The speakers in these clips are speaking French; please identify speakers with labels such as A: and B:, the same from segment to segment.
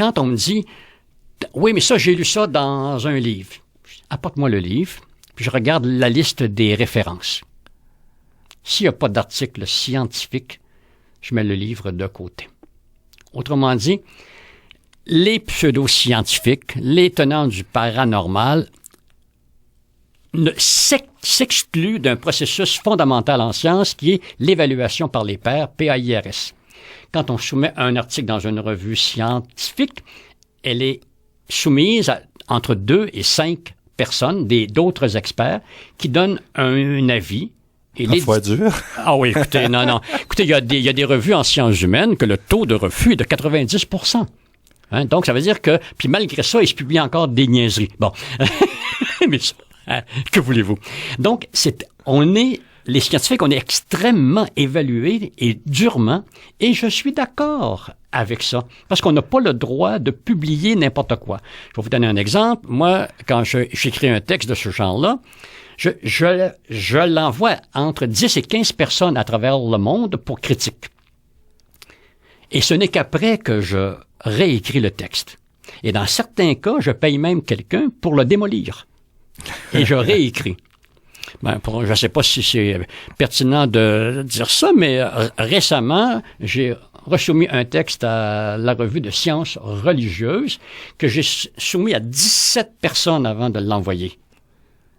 A: quand on me dit « Oui, mais ça, j'ai lu ça dans un livre. » Apporte-moi le livre, puis je regarde la liste des références. S'il n'y a pas d'article scientifique, je mets le livre de côté. Autrement dit, les pseudo-scientifiques, les tenants du paranormal, s'excluent d'un processus fondamental en sciences qui est l'évaluation par les pairs, PAIRS. Quand on soumet un article dans une revue scientifique, elle est soumise à entre 2 et 5 personnes, d'autres experts, qui donnent un avis.
B: Parfois dur.
A: Ah oui, écoutez, non. Écoutez, il y a des revues en sciences humaines que le taux de refus est de 90%. Hein? Donc, ça veut dire que, puis malgré ça, ils se publient encore des niaiseries. Bon, mais ça, hein, que voulez-vous? Donc, les scientifiques, on est extrêmement évalués et durement, et je suis d'accord avec ça, parce qu'on n'a pas le droit de publier n'importe quoi. Je vais vous donner un exemple. Moi, quand j'écris un texte de ce genre-là, je l'envoie entre 10 et 15 personnes à travers le monde pour critique. Et ce n'est qu'après que je réécris le texte. Et dans certains cas, je paye même quelqu'un pour le démolir. Et je réécris. Je ne sais pas si c'est pertinent de dire ça, mais récemment, j'ai resoumis un texte à la revue de sciences religieuses que j'ai soumis à 17 personnes avant de l'envoyer,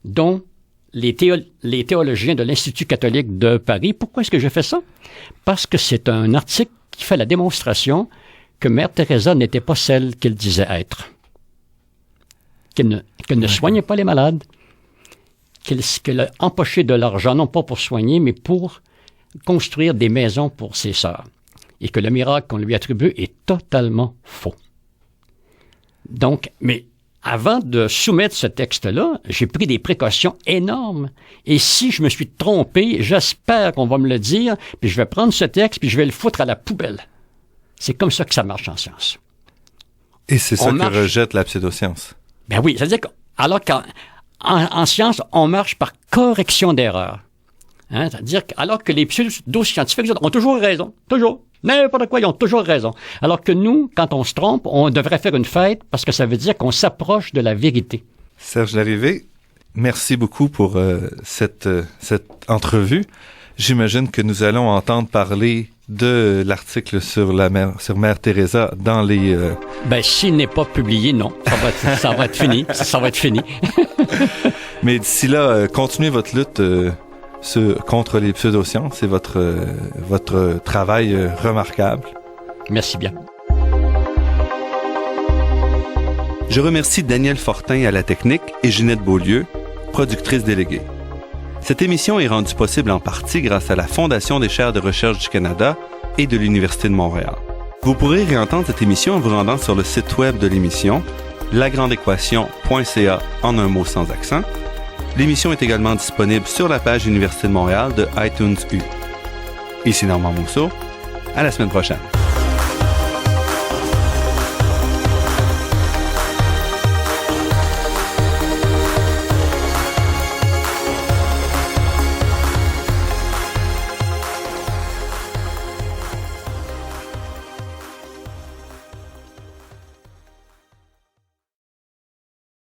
A: dont les théologiens de l'Institut catholique de Paris. Pourquoi est-ce que je fais ça? Parce que c'est un article qui fait la démonstration que Mère Teresa n'était pas celle qu'elle disait être. Qu'elle ne soignait pas les malades, qu'elle a empoché de l'argent, non pas pour soigner, mais pour construire des maisons pour ses sœurs. Et que le miracle qu'on lui attribue est totalement faux. Donc, mais avant de soumettre ce texte-là, j'ai pris des précautions énormes. Et si je me suis trompé, j'espère qu'on va me le dire, puis je vais prendre ce texte, puis je vais le foutre à la poubelle. C'est comme ça que ça marche en science.
B: Et c'est ça que rejette la pseudoscience.
A: Ben oui, c'est-à-dire qu'en science, on marche par correction d'erreur. Hein? C'est-à-dire alors que les pseudo-scientifiques ont toujours raison. Toujours. N'importe quoi, ils ont toujours raison. Alors que nous, quand on se trompe, on devrait faire une fête parce que ça veut dire qu'on s'approche de la vérité.
B: Serge Larrivé, merci beaucoup pour cette entrevue. J'imagine que nous allons entendre parler de l'article sur Mère Teresa dans les...
A: s'il n'est pas publié, non. Ça va être fini. Ça va être fini.
B: Mais d'ici là, continuez votre lutte contre les pseudosciences. C'est votre travail remarquable.
A: Merci bien.
C: Je remercie Daniel Fortin à la technique et Ginette Beaulieu, productrice déléguée. Cette émission est rendue possible en partie grâce à la Fondation des chaires de recherche du Canada et de l'Université de Montréal. Vous pourrez réentendre cette émission en vous rendant sur le site web de l'émission, lagrandeéquation.ca en un mot sans accent. L'émission est également disponible sur la page Université de Montréal de iTunes U. Ici Normand Mousseau. À la semaine prochaine.